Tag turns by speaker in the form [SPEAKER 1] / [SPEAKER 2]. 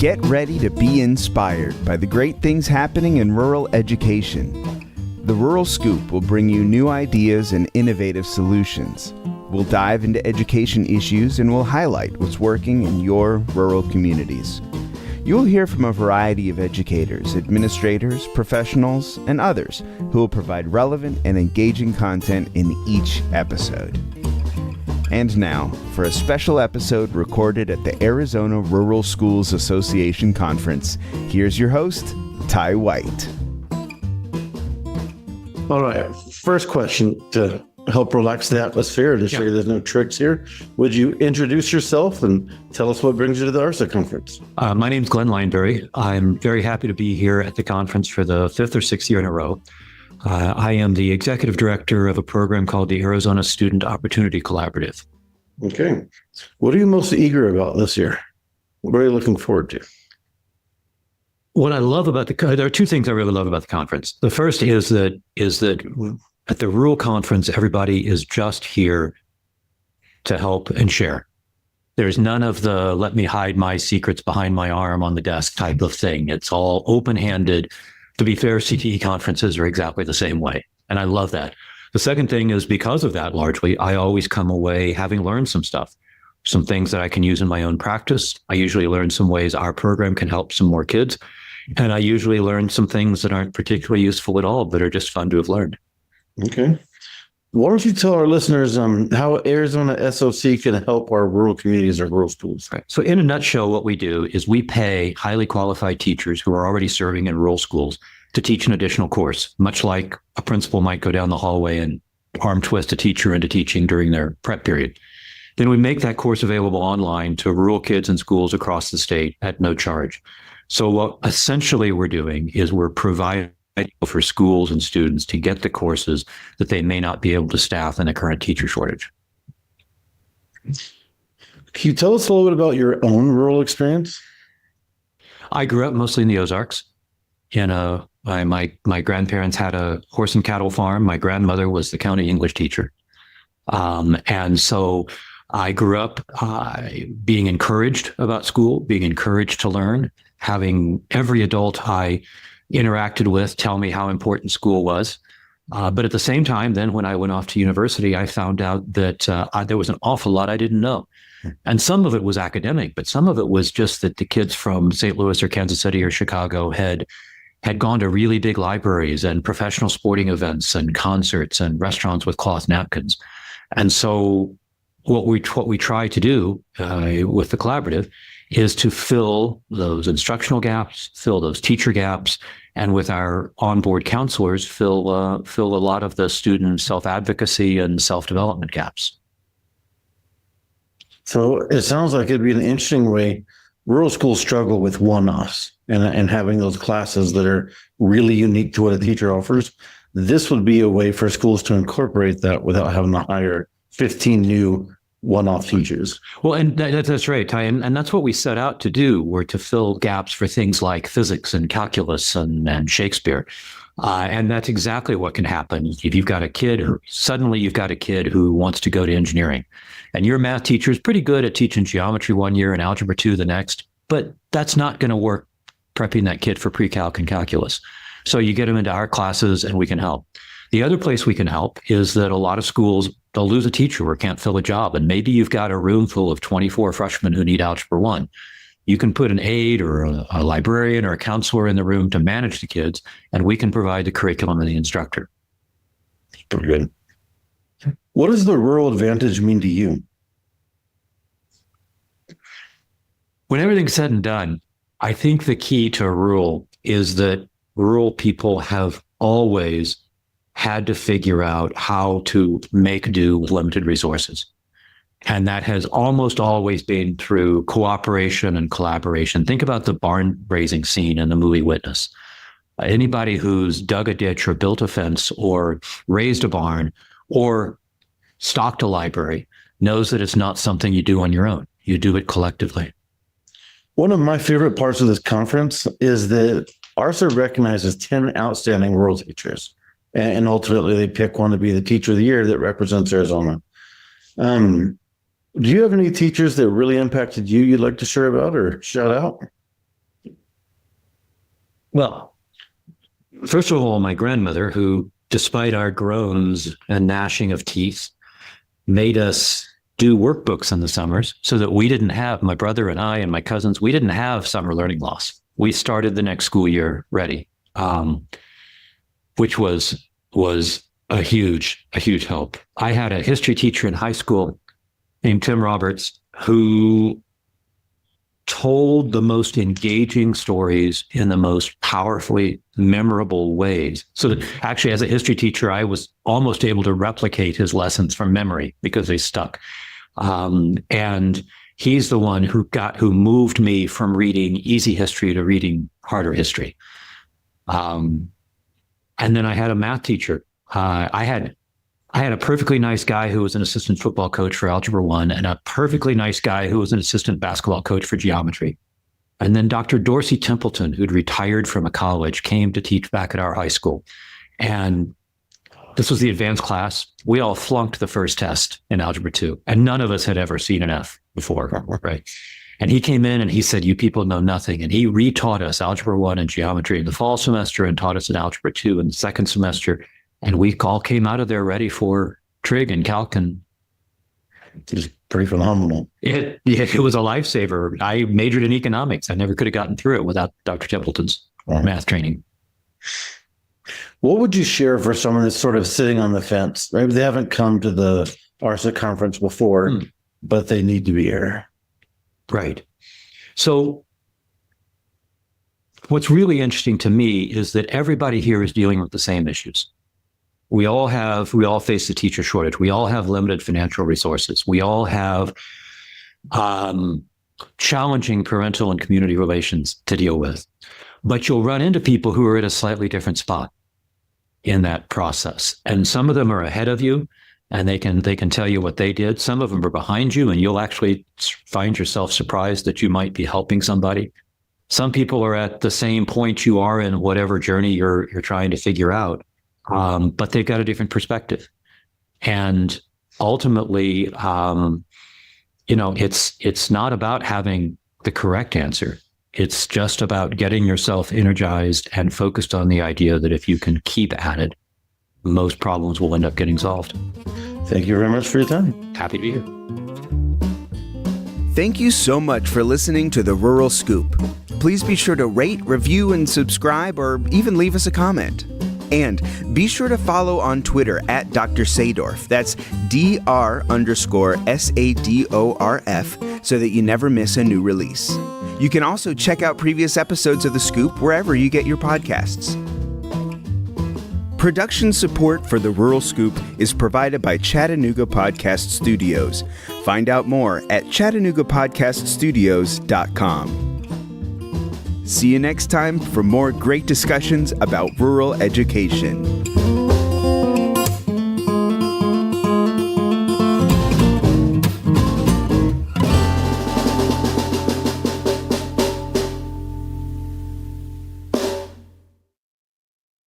[SPEAKER 1] Get ready to be inspired by the great things happening in rural education. The Rural Scoop will bring you new ideas and innovative solutions. We'll dive into education issues and we'll highlight what's working in your rural communities. You'll hear from a variety of educators, administrators, professionals, and others who will provide relevant and engaging content in each episode. And now, for a special episode recorded at the Arizona Rural Schools Association Conference, here's your host, Ty White.
[SPEAKER 2] All right, first question to help relax the atmosphere, to show you there's no tricks here. Would you introduce yourself and tell us what brings you to the ARSA conference?
[SPEAKER 3] My name's Glen Lineberry. I'm very happy to be here at the conference for the fifth or sixth year in a row. I am the executive director of a program called the Arizona Student Opportunity Collaborative.
[SPEAKER 2] Okay. What are you most eager about this year? What are you looking forward to?
[SPEAKER 3] What I love about there are two things I really love about the conference. The first is that at the rural conference, everybody is just here to help and share. There's none of the let me hide my secrets behind my arm on the desk type of thing. It's all open-handed. To be fair, CTE conferences are exactly the same way. And I love that. The second thing is because of that, largely, I always come away having learned some stuff, some things that I can use in my own practice. I usually learn some ways our program can help some more kids. And I usually learn some things that aren't particularly useful at all, but are just fun to have learned.
[SPEAKER 2] Okay. Why don't you tell our listeners how Arizona SOC can help our rural communities or rural schools?
[SPEAKER 3] Right. So in a nutshell, what we do is we pay highly qualified teachers who are already serving in rural schools to teach an additional course, much like a principal might go down the hallway and arm twist a teacher into teaching during their prep period. Then we make that course available online to rural kids and schools across the state at no charge. So what essentially we're doing is we're providing for schools and students to get the courses that they may not be able to staff in the current teacher shortage.
[SPEAKER 2] Can you tell us a little bit about your own rural experience?
[SPEAKER 3] I grew up mostly in the Ozarks. My grandparents had a horse and cattle farm. My grandmother was the county English teacher. And so I grew up being encouraged about school, being encouraged to learn, having every adult I interacted with tell me how important school was. But at the same time, then when I went off to university, I found out that there was an awful lot I didn't know. And some of it was academic, but some of it was just that the kids from St. Louis or Kansas City or Chicago had gone to really big libraries and professional sporting events and concerts and restaurants with cloth napkins. And so what we try to do with the collaborative is to fill those instructional gaps, fill those teacher gaps, and with our onboard counselors, fill a lot of the student self-advocacy and self-development gaps.
[SPEAKER 2] So it sounds like it'd be an interesting way. Rural schools struggle with one-offs and having those classes that are really unique to what a teacher offers. This would be a way for schools to incorporate that without having to hire 15 new one-off teachers.
[SPEAKER 3] Well, and that's right, Ty. And that's what we set out to do, were to fill gaps for things like physics and calculus and Shakespeare. And that's exactly what can happen. If you've got a kid, or suddenly you've got a kid who wants to go to engineering, and your math teacher is pretty good at teaching geometry one year and algebra 2 the next, but that's not going to work prepping that kid for pre-calc and calculus. So you get them into our classes and we can help. The other place we can help is that a lot of schools, they'll lose a teacher or can't fill a job. And maybe you've got a room full of 24 freshmen who need algebra 1. You can put an aide or a librarian or a counselor in the room to manage the kids, and we can provide the curriculum and the instructor.
[SPEAKER 2] Very good. What does the rural advantage mean to you?
[SPEAKER 3] When everything's said and done, I think the key to rural is that rural people have always had to figure out how to make do with limited resources. And that has almost always been through cooperation and collaboration. Think about the barn raising scene in the movie Witness. Anybody who's dug a ditch or built a fence or raised a barn or stocked a library knows that it's not something you do on your own. You do it collectively.
[SPEAKER 2] One of my favorite parts of this conference is that ARSA recognizes 10 outstanding rural teachers, and ultimately they pick one to be the teacher of the year that represents Arizona. Do you have any teachers that really impacted you you'd like to share about or shout out?
[SPEAKER 3] Well, first of all, my grandmother, who, despite our groans and gnashing of teeth, made us do workbooks in the summers so that we didn't have, my brother and I and my cousins, we didn't have summer learning loss. We started the next school year ready, which was a huge help. I had a history teacher in high school named Tim Roberts who told the most engaging stories in the most powerfully memorable ways. So that actually, as a history teacher, I was almost able to replicate his lessons from memory because they stuck. And he's the one who moved me from reading easy history to reading harder history. And then I had a math teacher. I had a perfectly nice guy who was an assistant football coach for Algebra 1 and a perfectly nice guy who was an assistant basketball coach for geometry. And then Dr. Dorsey Templeton, who'd retired from a college, came to teach back at our high school. And this was the advanced class. We all flunked the first test in Algebra 2, and none of us had ever seen an F before, right? And he came in and he said, "You people know nothing." And he retaught us Algebra 1 and geometry in the fall semester and taught us in Algebra 2 in the second semester. And we all came out of there ready for trig and calc, and
[SPEAKER 2] It was pretty phenomenal.
[SPEAKER 3] it was a lifesaver. I majored in economics. I never could have gotten through it without Dr. Templeton's math training.
[SPEAKER 2] What would you share for someone that's sort of sitting on the fence, right? They haven't come to the ARSA conference before, but they need to be here.
[SPEAKER 3] Right. So what's really interesting to me is that everybody here is dealing with the same issues. We all face the teacher shortage. We all have limited financial resources. We all have challenging parental and community relations to deal with. But you'll run into people who are at a slightly different spot in that process. And some of them are ahead of you and they can tell you what they did. Some of them are behind you and you'll actually find yourself surprised that you might be helping somebody. Some people are at the same point you are in whatever journey you're trying to figure out. But they've got a different perspective. And ultimately, it's not about having the correct answer. It's just about getting yourself energized and focused on the idea that if you can keep at it, most problems will end up getting solved.
[SPEAKER 2] Thank you very much for your time.
[SPEAKER 3] Happy to be here.
[SPEAKER 1] Thank you so much for listening to The Rural Scoop. Please be sure to rate, review, and subscribe, or even leave us a comment. And be sure to follow on Twitter at Dr. Sadorf. That's Dr_SADORF, so that you never miss a new release. You can also check out previous episodes of The Scoop wherever you get your podcasts. Production support for The Rural Scoop is provided by Chattanooga Podcast Studios. Find out more at ChattanoogaPodcastStudios.com. See you next time for more great discussions about rural education.